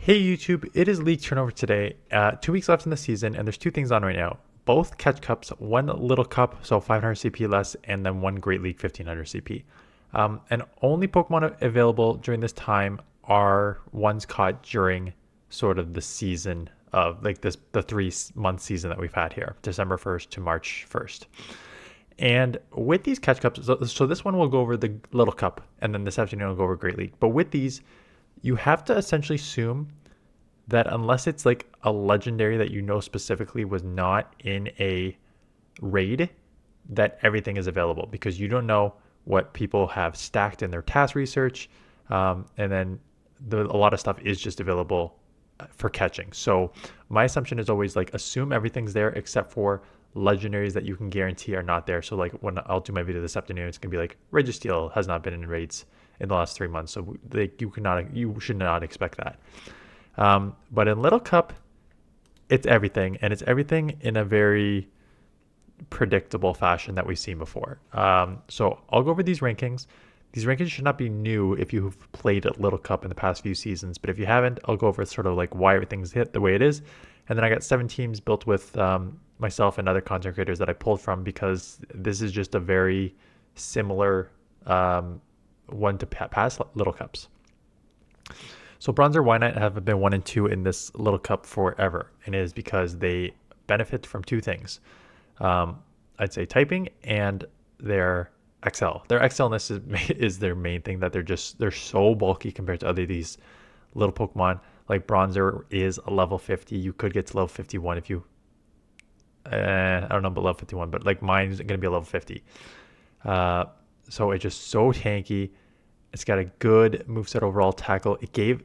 Hey YouTube, it is league turnover today. 2 weeks left in the season, and there's two things on right now. Both catch cups, one little cup, so 500 CP less, and then one Great League 1500 CP. And only Pokemon available during this time are ones caught during sort of the season of like the 3 month season that we've had here, December 1st to March 1st. And with these catch cups, so this one will go over the little cup, and then this afternoon will go over Great League. But with these, you have to essentially assume that unless it's like a legendary that you know specifically was not in a raid, that everything is available because you don't know what people have stacked in their task research. And then a lot of stuff is just available for catching. So my assumption is always like assume everything's there except for legendaries that you can guarantee are not there. So like when I'll do my video this afternoon, it's gonna be like Registeel has not been in raids in the last 3 months. So you should not expect that. But in Little Cup, it's everything, and it's everything in a very predictable fashion that we've seen before. So I'll go over these rankings. These rankings should not be new if you've played Little Cup in the past few seasons, but if you haven't, I'll go over sort of like why everything's hit the way it is. And then I got 7 teams built with myself and other content creators that I pulled from because this is just a very similar one to past Little Cups. So Bronzer Wynite have been 1 and 2 in this little cup forever, and it is because they benefit from two things. I'd say typing and their XL. Their XLness is their main thing, that they're so bulky compared to other these little Pokemon. Like Bronzer is a level 50. You could get to level 51 if you I don't know about level 51, but like mine is gonna be a level 50. So it's just so tanky. It's got a good moveset overall tackle. It gave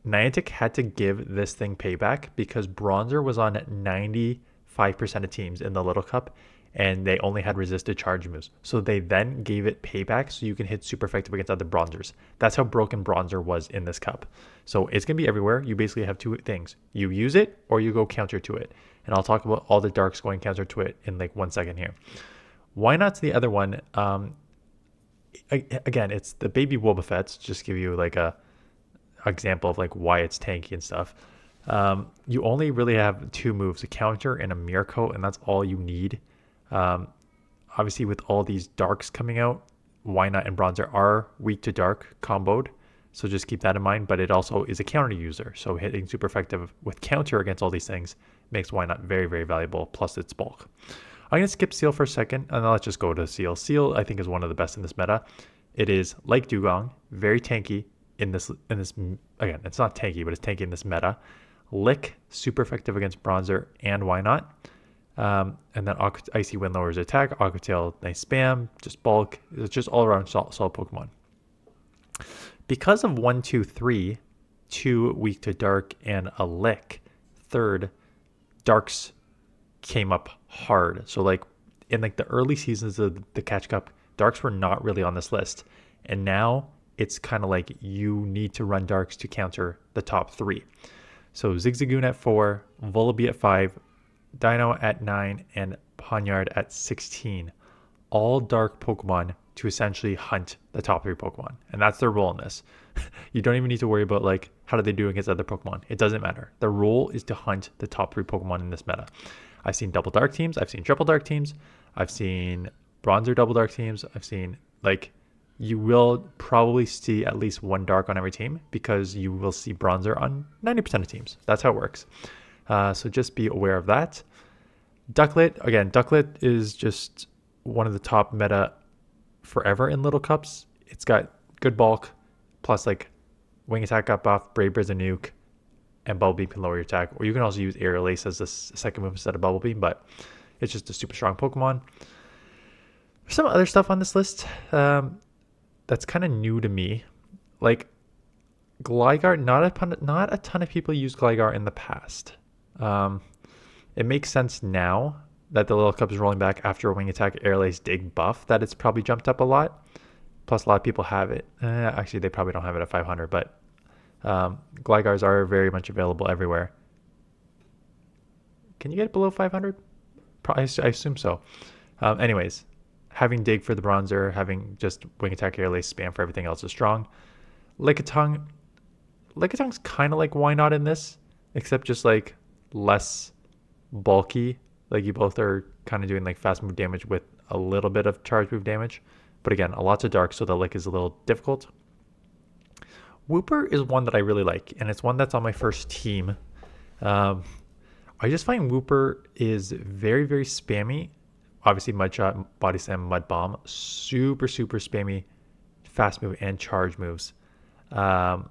Niantic had to give this thing payback because Bronzer was on 95% of teams in the Little Cup and they only had resisted charge moves. So they then gave it payback so you can hit super effective against other Bronzers. That's how broken Bronzer was in this cup. So it's going to be everywhere. You basically have two things. You use it or you go counter to it. And I'll talk about all the darks going counter to it in like 1 second here. Why Not's the other one? Again, it's the baby Wobbuffets. Just give you like a example of like why it's tanky and stuff. You only really have 2 moves, a counter and a mirror coat, and that's all you need. Obviously with all these darks coming out, Wynot and Bronzer are weak to dark comboed, so just keep that in mind. But it also is a counter user, so hitting super effective with counter against all these things makes Wynot very, very valuable, plus its bulk. I'm going to skip Seal for a second, and then let's just go to Seal. Seal, I think, is one of the best in this meta. It is like Dugong, very tanky in this. Again, it's not tanky, but it's tanky in this meta. Lick, super effective against Bronzer and Wynot. And then Icy Wind lowers attack. Aqua Tail, nice spam, just bulk. It's just all around solid Pokemon. Because of 1, 2, 3, 2 weak to dark, and a Lick, third, Darks came up hard. So like in like the early seasons of the Catch Cup, Darks were not really on this list. And now it's kind of like you need to run Darks to counter the top 3. So Zigzagoon at 4, Vullaby at 5, Dino at 9, and Ponyard at 16. All dark Pokemon to essentially hunt the top 3 Pokemon. And that's their role in this. You don't even need to worry about like how do they do against other Pokemon. It doesn't matter. Their role is to hunt the top 3 Pokemon in this meta. I've seen double dark teams. I've seen triple dark teams. I've seen Bronzer double dark teams. I've seen like you will probably see at least 1 dark on every team because you will see Bronzer on 90% of teams. That's how it works. So just be aware of that. Ducklet, again, Ducklet is just one of the top meta forever in Little Cups. It's got good bulk, plus like Wing Attack got buff, Brave Bird's a nuke, and Bubble Beam can lower your attack. Or you can also use Aerial Ace as the second move instead of Bubble Beam, but it's just a super strong Pokemon. There's some other stuff on this list that's kind of new to me. Like Gligar, not a ton of people use Gligar in the past. It makes sense now that the Little Cup is rolling back after a Wing Attack Aerial Ace Dig buff that it's probably jumped up a lot. Plus a lot of people have it. Actually, they probably don't have it at 500, but Glygars are very much available everywhere. Can you get it below 500? I assume so. Anyways, having Dig for the Bronzer, having just Wing Attack Aerial Ace spam for everything else is strong. Lickitung, Lickitun's kind of like Why Not in this, except just like less bulky. Like you both are kind of doing like fast move damage with a little bit of charge move damage. But again, a lot of dark, so the lick is a little difficult. Wooper is one that I really like, and it's one that's on my first team. I just find Wooper is very, very spammy. Obviously, Mud Shot, Body Slam, Mud Bomb, super, super spammy, fast move and charge moves. And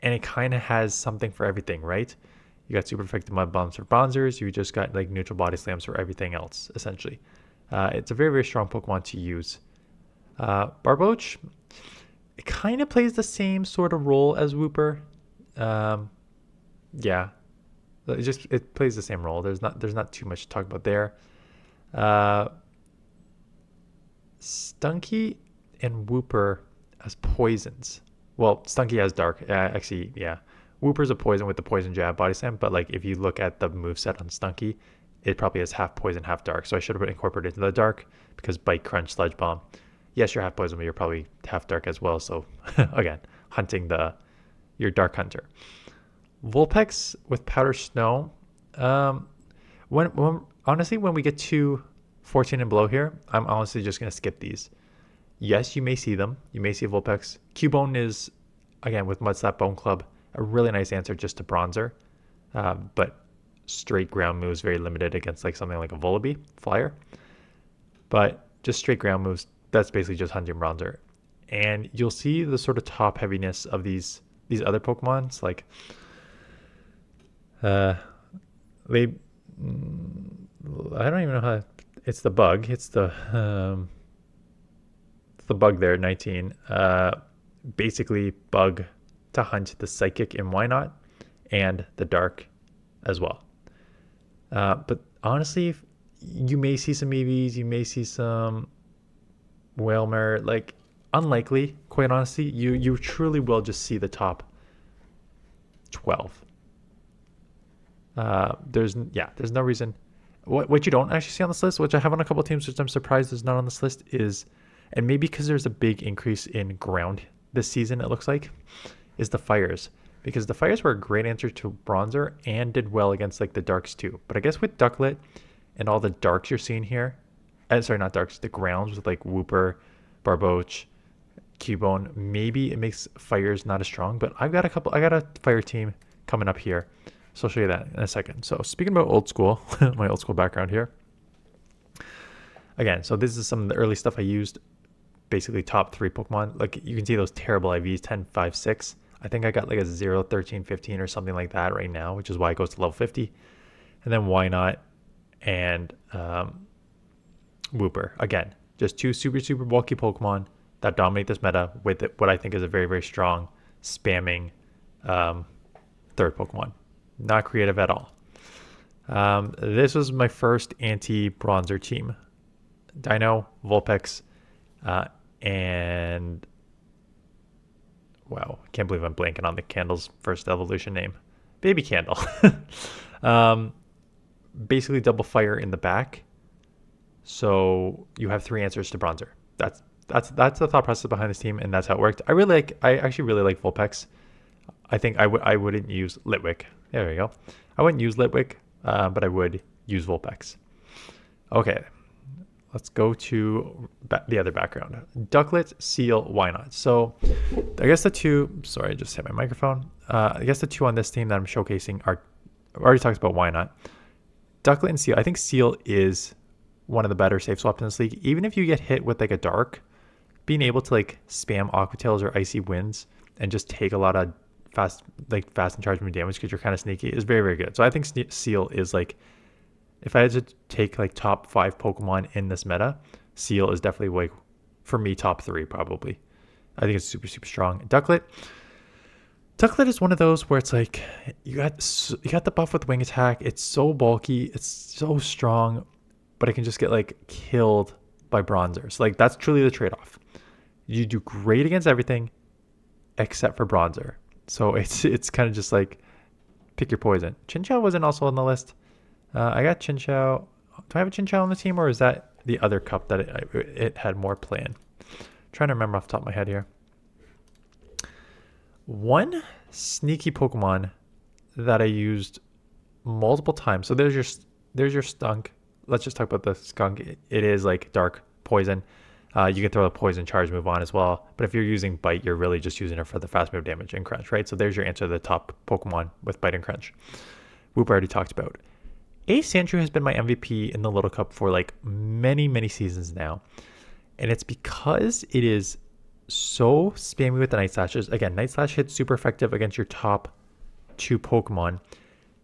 it kind of has something for everything, right? You got super effective Mud Bombs for bronzers. You just got like neutral Body Slams for everything else, essentially. It's a very, very strong Pokemon to use. Barboach, it kind of plays the same sort of role as Wooper. Yeah, it plays the same role. There's not too much to talk about there. Stunky and Wooper as poisons. Well, Stunky has dark. Actually, yeah. Wooper's a poison with the poison jab body slam, but like if you look at the moveset on Stunky, it probably has half poison, half dark. So I should have incorporated into the dark because Bite, Crunch, Sludge Bomb. Yes, you're half poison, but you're probably half dark as well. So again, hunting your dark hunter. Vulpix with Powder Snow. Honestly, when we get to 14 and below here, I'm honestly just gonna skip these. Yes, you may see them. You may see Vulpix. Cubone is, again, with Mudslap Bone Club, a really nice answer just to Bronzer. But straight ground moves, very limited against like something like a Vullaby, Flyer. But just straight ground moves, that's basically just hunting Bronzer. And you'll see the sort of top heaviness of these other Pokemons. Like, I don't even know how, it's the bug. It's the bug there, 19. Basically bug to hunt the Psychic in Why Not and the Dark as well. But honestly, you may see some EVs, you may see some Whalmer, like unlikely, quite honestly. You truly will just see the top 12. There's no reason. What you don't actually see on this list, which I have on a couple of teams, which I'm surprised is not on this list, is, and maybe because there's a big increase in ground this season, it looks like, is the Fires. Because the Fires were a great answer to Bronzer and did well against like the Darks too. But I guess with Ducklet and all the Darks you're seeing here, sorry, not Darks, the grounds with like Wooper, Barboach, Cubone, maybe it makes Fires not as strong. But I got a Fire team coming up here. So I'll show you that in a second. So speaking about old school, my old school background here. Again, so this is some of the early stuff I used. Basically top 3 Pokemon. Like you can see those terrible IVs, 10, 5, 6. I think I got like a 0, 13, 15 or something like that right now, which is why it goes to level 50. And then Why Not and Wooper. Again, just 2 super, super bulky Pokemon that dominate this meta with what I think is a very, very strong spamming third Pokemon. Not creative at all. This was my first anti-Bronzer team. Dino, Vulpix, and wow, can't believe I'm blanking on the Candle's first evolution name. Baby Candle. Basically double fire in the back. So you have 3 answers to Bronzer. That's the thought process behind this team, and that's how it worked. I actually really like Vulpix. I think I wouldn't use Litwick. There we go. I wouldn't use Litwick, but I would use Vulpix. Okay, let's go to the other background. Ducklet, Seal, Why Not? So I guess the two, sorry, I just hit my microphone. I guess the 2 on this team that I'm showcasing are, I already talked about Why Not. Ducklet and Seal. I think Seal is one of the better safe swaps in this league. Even if you get hit with like a Dark, being able to like spam Aqua Tails or Icy Winds and just take a lot of fast and charge move damage because you're kind of sneaky is very, very good. So I think Seal is like, if I had to take like top 5 Pokemon in this meta, Seal is definitely like, for me, top 3 probably. I think it's super, super strong. Ducklet is one of those where it's like you got the buff with Wing Attack. It's so bulky, it's so strong, but it can just get like killed by Bronzers. Like that's truly the trade-off. You do great against everything except for Bronzer. So it's kind of just like pick your poison. Chinchou wasn't also on the list. I got Chinchou. Do I have a Chinchou on the team, or is that the other cup that it had more play in? Trying to remember off the top of my head here. One sneaky Pokemon that I used multiple times. So there's your skunk. Let's just talk about the skunk. It is like dark poison. You can throw a poison charge move on as well. But if you're using bite, you're really just using it for the fast move damage and crunch, right? So there's your answer to the top Pokemon with bite and crunch. Whoop I already talked about. Ace Sandshrew has been my MVP in the Little Cup for like many, many seasons now. And it's because it is so spammy with the Night Slashes. Again, Night Slash hits super effective against your top two Pokemon.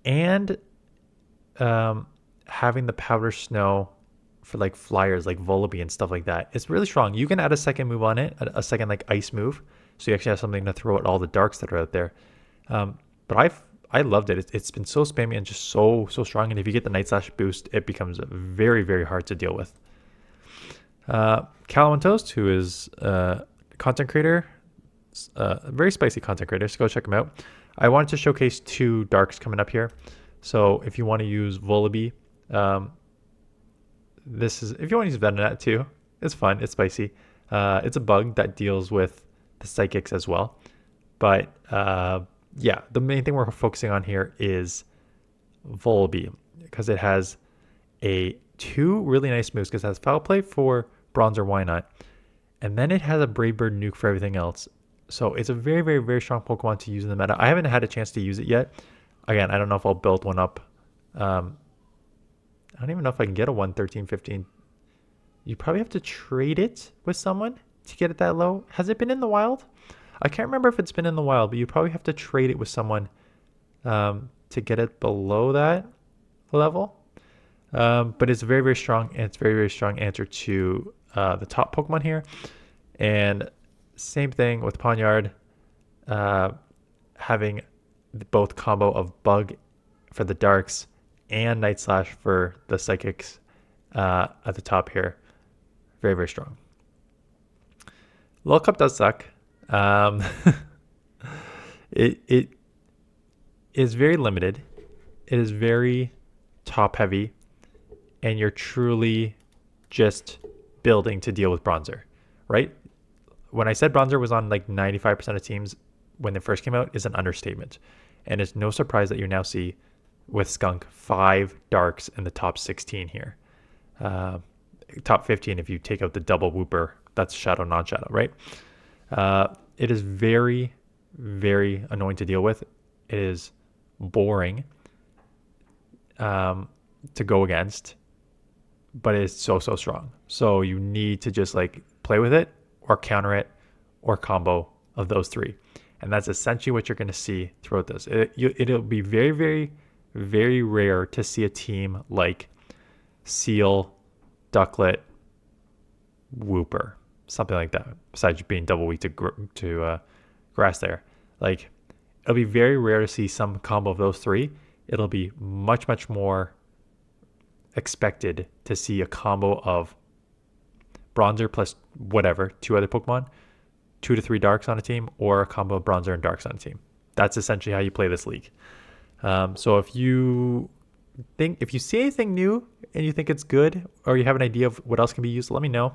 And having the Powder Snow for like flyers like Volibee and stuff like that. It's really strong. You can add a second move on it, a second like ice move. So you actually have something to throw at all the darks that are out there. But I loved it. It's been so spammy and just so strong. And if you get the Night Slash boost, it becomes very, very hard to deal with. Callum Toast, who is a content creator, very spicy content creator, so go check him out. I wanted to showcase two darks coming up here. So if you want to use Volibee, if you want to use Venonat too, it's fun, it's spicy. It's a bug that deals with the psychics as well. But yeah, the main thing we're focusing on here is Volibee because it has two really nice moves because it has Foul Play for Bronzer Wynot, and then it has a Brave Bird Nuke for everything else. So it's a very, very, very strong Pokemon to use in the meta. I haven't had a chance to use it yet. Again, I don't know if I'll build one up. I don't even know if I can get a 113-15. You probably have to trade it with someone to get it that low. Has it been in the wild? I can't remember if it's been in the wild, but you probably have to trade it with someone to get it below that level. But it's very, very strong, and it's very, very strong answer to the top Pokemon here. And same thing with Pawniard, having both combo of Bug for the Darks and Night Slash for the Psychics at the top here. Very, very strong. Little Cup does suck. It is very limited. It is very top heavy, and you're truly just building to deal with Bronzer, right? When I said Bronzer was on like 95% of teams when they first came out is an understatement. And it's no surprise that you now see with Skunk 5 darks in the top 16 here. Top 15 if you take out the double Wooper, that's shadow, non-shadow, right? It is very, very annoying to deal with. It is boring to go against, but it's so strong. So you need to just like play with it or counter it or combo of those three. And that's essentially what you're going to see throughout this. It'll be very, very, very rare to see a team like Seal, Ducklet, Wooper, something like that, besides being double weak to Grass there. Like, it'll be very rare to see some combo of those three. It'll be much, much more expected to see a combo of Bronzer plus whatever, 2 other Pokemon, 2 to 3 Darks on a team, or a combo of Bronzer and Darks on a team. That's essentially how you play this league. So if you see anything new and you think it's good, or you have an idea of what else can be used, let me know.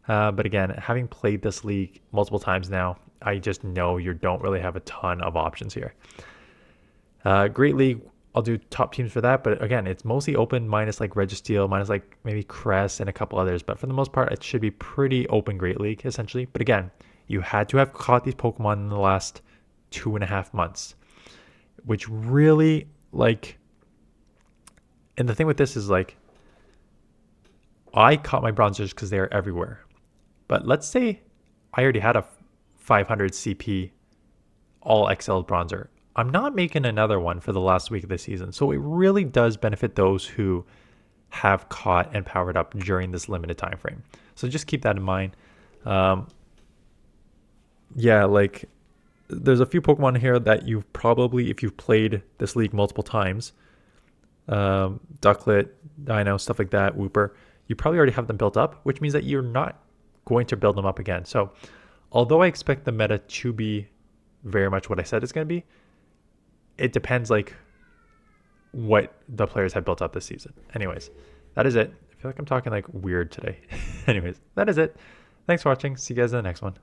But again, having played this league multiple times now, I just know you don't really have a ton of options here. Great League, I'll do top teams for that, but again, it's mostly open minus like Registeel, minus like maybe Crest and a couple others, but for the most part, it should be pretty open Great League essentially. But again, you had to have caught these Pokemon in the last 2.5 months, which really like, and the thing with this is like, I caught my Bronzers because they are everywhere. But let's say I already had a 500 CP all XL Bronzer. I'm not making another one for the last week of the season. So it really does benefit those who have caught and powered up during this limited time frame. So just keep that in mind. Yeah, like there's a few Pokemon here that you've probably, if you've played this league multiple times, Ducklet, Dino, stuff like that, Wooper, you probably already have them built up, which means that you're not going to build them up again. So although I expect the meta to be very much what I said it's going to be, it depends like what the players have built up this season. Anyways, that is it. I feel like I'm talking like weird today. Anyways, that is it. Thanks for watching. See you guys in the next one.